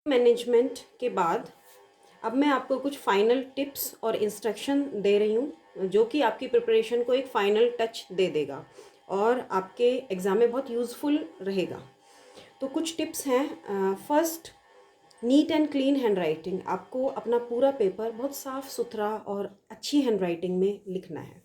Management के बाद अब मैं आपको कुछ फाइनल टिप्स और इंस्ट्रक्शन दे रही हूँ जो कि आपकी प्रिपरेशन को एक फाइनल टच दे देगा और आपके एग्ज़ाम में बहुत यूज़फुल रहेगा। तो कुछ टिप्स हैं। First, neat and clean hand writing. आपको अपना पूरा पेपर बहुत साफ़ सुथरा और अच्छी हैंड राइटिंग में लिखना है।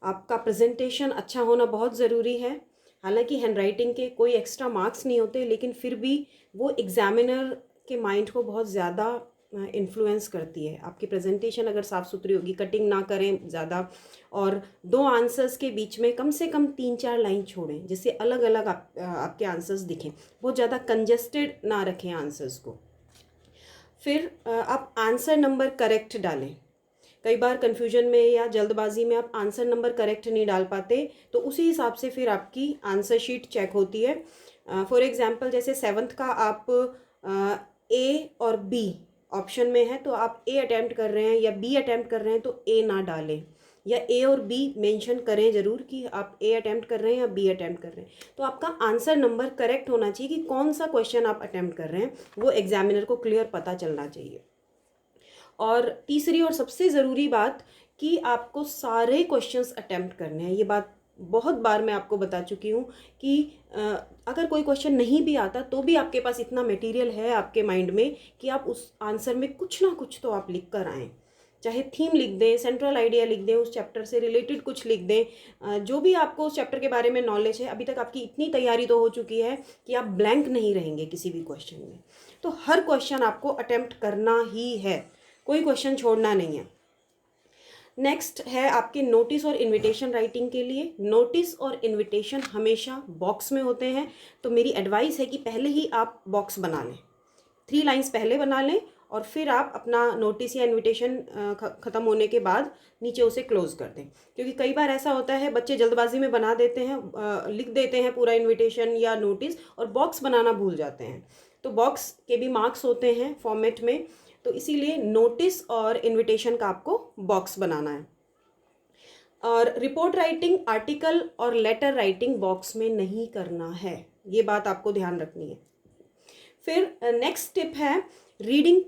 आपका प्रेजेंटेशन अच्छा होना बहुत ज़रूरी है। हालांकि हैंड राइटिंग के कोई एक्स्ट्रा मार्क्स नहीं होते, लेकिन फिर भी वो एग्ज़ामिनर के माइंड को बहुत ज़्यादा इन्फ्लुएंस करती है। आपकी प्रेजेंटेशन अगर साफ़ सुथरी होगी, कटिंग ना करें ज़्यादा, और दो आंसर्स के बीच में कम से कम 3-4 लाइन छोड़ें जिससे अलग अलग आपके आंसर्स दिखें। बहुत ज़्यादा कंजेस्टेड ना रखें आंसर्स को। फिर आप आंसर नंबर करेक्ट डालें। कई बार कन्फ्यूजन में या जल्दबाजी में आप आंसर नंबर करेक्ट नहीं डाल पाते, तो उसी हिसाब से फिर आपकी आंसर शीट चेक होती है। फॉर एग्जांपल जैसे 7th का आप ए और बी ऑप्शन में है, तो आप ए अटैम्प्ट कर रहे हैं या बी अटैम्प्ट कर रहे हैं तो ए ना डालें, या ए और बी मेंशन करें ज़रूर कि आप ए अटैम्प्ट कर रहे हैं या बी अटैम्प्ट कर रहे हैं। तो आपका आंसर नंबर करेक्ट होना चाहिए कि कौन सा क्वेश्चन आप अटैम्प्ट कर रहे हैं, वो एग्जामिनर को क्लियर पता चलना चाहिए। और तीसरी और सबसे ज़रूरी बात कि आपको सारे क्वेश्चंस अटेम्प्ट करने हैं। ये बात बहुत बार मैं आपको बता चुकी हूँ कि अगर कोई क्वेश्चन नहीं भी आता तो भी आपके पास इतना मटेरियल है आपके माइंड में कि आप उस आंसर में कुछ ना कुछ तो आप लिख कर आएँ। चाहे थीम लिख दें, सेंट्रल आइडिया लिख दें, उस चैप्टर से रिलेटेड कुछ लिख दें, जो भी आपको उस चैप्टर के बारे में नॉलेज है। अभी तक आपकी इतनी तैयारी तो हो चुकी है कि आप ब्लैंक नहीं रहेंगे किसी भी क्वेश्चन में। तो हर क्वेश्चन आपको अटेम्प्ट करना ही है, कोई क्वेश्चन छोड़ना नहीं है। नेक्स्ट है आपके नोटिस और इनविटेशन राइटिंग के लिए। नोटिस और इनविटेशन हमेशा बॉक्स में होते हैं, तो मेरी एडवाइस है कि पहले ही आप बॉक्स बना लें, 3 लाइंस पहले बना लें और फिर आप अपना नोटिस या इनविटेशन ख़त्म होने के बाद नीचे उसे क्लोज कर दें। क्योंकि कई बार ऐसा होता है बच्चे जल्दबाजी में बना देते हैं, लिख देते हैं पूरा इनविटेशन या नोटिस और बॉक्स बनाना भूल जाते हैं। तो बॉक्स के भी मार्क्स होते हैं फॉर्मेट में, तो इसीलिए नोटिस और इनविटेशन का आपको बॉक्स बनाना है। और रिपोर्ट राइटिंग, आर्टिकल और लेटर राइटिंग बॉक्स में नहीं करना है, ये बात आपको ध्यान रखनी है। फिर नेक्स्ट टिप है रीडिंग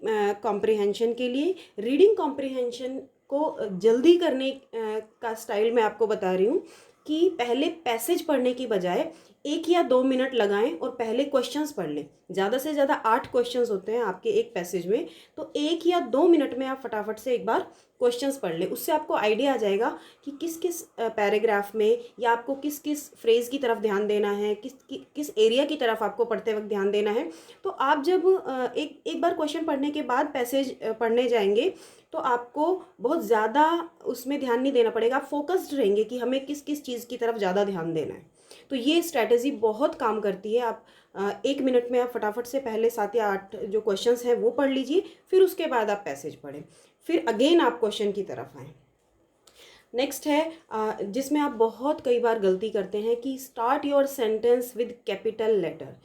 कॉम्प्रिहेंशन के लिए। रीडिंग कॉम्प्रिहेंशन को जल्दी करने का स्टाइल मैं आपको बता रही हूँ कि पहले पैसेज पढ़ने की बजाय 1 या 2 मिनट लगाएं और पहले क्वेश्चंस पढ़ लें। ज़्यादा से ज़्यादा 8 क्वेश्चंस होते हैं आपके एक पैसेज में, तो 1 या 2 मिनट में आप फटाफट से एक बार क्वेश्चंस पढ़ लें। उससे आपको आइडिया आ जाएगा कि किस किस पैराग्राफ में या आपको किस किस फ्रेज़ की तरफ ध्यान देना है, किस एरिया की तरफ आपको पढ़ते वक्त ध्यान देना है। तो आप जब एक बार क्वेश्चन पढ़ने के बाद पैसेज पढ़ने जाएंगे तो आपको बहुत ज़्यादा उसमें ध्यान नहीं देना पड़ेगा। आप फोकस्ड रहेंगे कि हमें किस किस चीज़ की तरफ ज़्यादा ध्यान देना है। तो ये स्ट्रैटेजी बहुत काम करती है। आप 1 मिनट में आप फटाफट से पहले 7 या 8 जो क्वेश्चंस हैं वो पढ़ लीजिए, फिर उसके बाद आप पैसेज पढ़ें, फिर अगेन आप क्वेश्चन की तरफ आएँ। नेक्स्ट है जिसमें आप बहुत कई बार गलती करते हैं कि start your sentence with capital letter,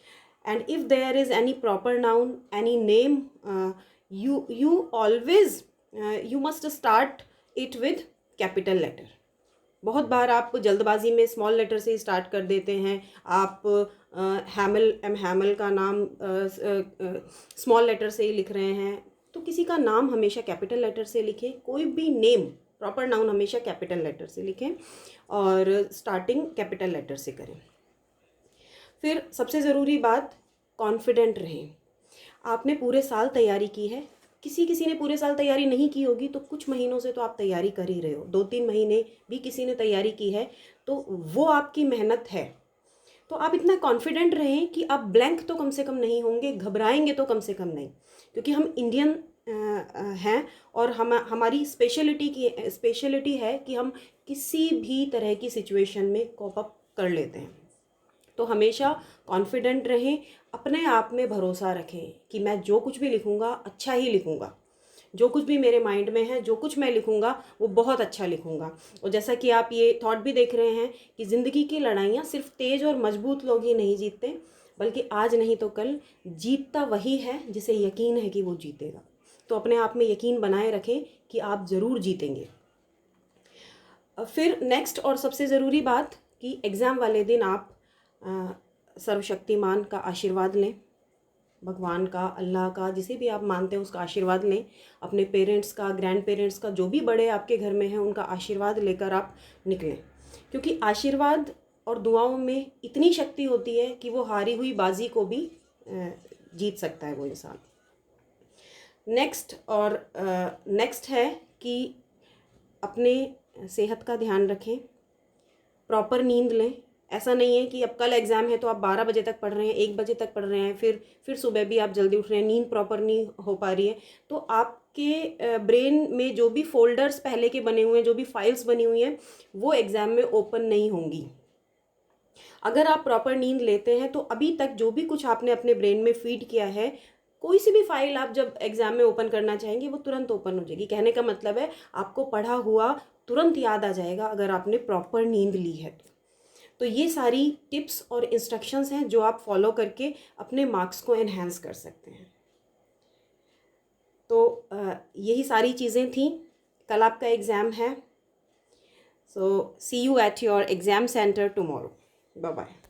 and if there is any proper noun, any name, you always you must start it with capital letter. बहुत बार आप जल्दबाजी में स्मॉल लेटर से ही स्टार्ट कर देते हैं। आप हैमल का नाम स्मॉल लेटर से ही लिख रहे हैं, तो किसी का नाम हमेशा कैपिटल लेटर से लिखें। कोई भी नेम, प्रॉपर नाउन हमेशा कैपिटल लेटर से लिखें और स्टार्टिंग कैपिटल लेटर से करें। फिर सबसे ज़रूरी बात, कॉन्फिडेंट रहें। आपने पूरे साल तैयारी की है, किसी ने पूरे साल तैयारी नहीं की होगी तो कुछ महीनों से तो आप तैयारी कर ही रहे हो, 2-3 महीने भी किसी ने तैयारी की है तो वो आपकी मेहनत है। तो आप इतना कॉन्फिडेंट रहें कि आप ब्लैंक तो कम से कम नहीं होंगे, घबराएंगे तो कम से कम नहीं, क्योंकि हम इंडियन हैं और हमारी स्पेशलिटी है कि हम किसी भी तरह की सिचुएशन में कोप अप कर लेते हैं। तो हमेशा कॉन्फिडेंट रहें, अपने आप में भरोसा रखें कि मैं जो कुछ भी लिखूँगा अच्छा ही लिखूँगा, जो कुछ भी मेरे माइंड में है, जो कुछ मैं लिखूँगा वो बहुत अच्छा लिखूँगा। और जैसा कि आप ये थॉट भी देख रहे हैं कि ज़िंदगी की लड़ाइयाँ सिर्फ तेज़ और मजबूत लोग ही नहीं जीतते, बल्कि आज नहीं तो कल जीतता वही है जिसे यकीन है कि वो जीतेगा। तो अपने आप में यकीन बनाए रखें कि आप ज़रूर जीतेंगे। फिर नेक्स्ट और सबसे ज़रूरी बात कि एग्ज़ाम वाले दिन आप सर्वशक्तिमान का आशीर्वाद लें। भगवान का, अल्लाह का, जिसे भी आप मानते हैं उसका आशीर्वाद लें। अपने पेरेंट्स का, ग्रैंड पेरेंट्स का, जो भी बड़े आपके घर में हैं उनका आशीर्वाद लेकर आप निकलें, क्योंकि आशीर्वाद और दुआओं में इतनी शक्ति होती है कि वो हारी हुई बाजी को भी जीत सकता है वो इंसान। नेक्स्ट है कि अपने सेहत का ध्यान रखें, प्रॉपर नींद लें। ऐसा नहीं है कि अब कल एग्ज़ाम है तो आप 12 बजे तक पढ़ रहे हैं, 1 बजे तक पढ़ रहे हैं, फिर सुबह भी आप जल्दी उठ रहे हैं, नींद प्रॉपर नहीं हो पा रही है, तो आपके ब्रेन में जो भी फोल्डर्स पहले के बने हुए हैं, जो भी फाइल्स बनी हुई हैं, वो एग्ज़ाम में ओपन नहीं होंगी। अगर आप प्रॉपर नींद लेते हैं तो अभी तक जो भी कुछ आपने अपने ब्रेन में फीड किया है, कोई सी भी फाइल आप जब एग्ज़ाम में ओपन करना चाहेंगे वो तुरंत ओपन हो जाएगी। कहने का मतलब है आपको पढ़ा हुआ तुरंत याद आ जाएगा अगर आपने प्रॉपर नींद ली है तो ये सारी टिप्स और इंस्ट्रक्शंस हैं जो आप फॉलो करके अपने मार्क्स को एनहेंस कर सकते हैं। तो यही सारी चीज़ें थी। कल आपका एग्ज़ाम है, so see you at your exam centre tomorrow. Bye bye.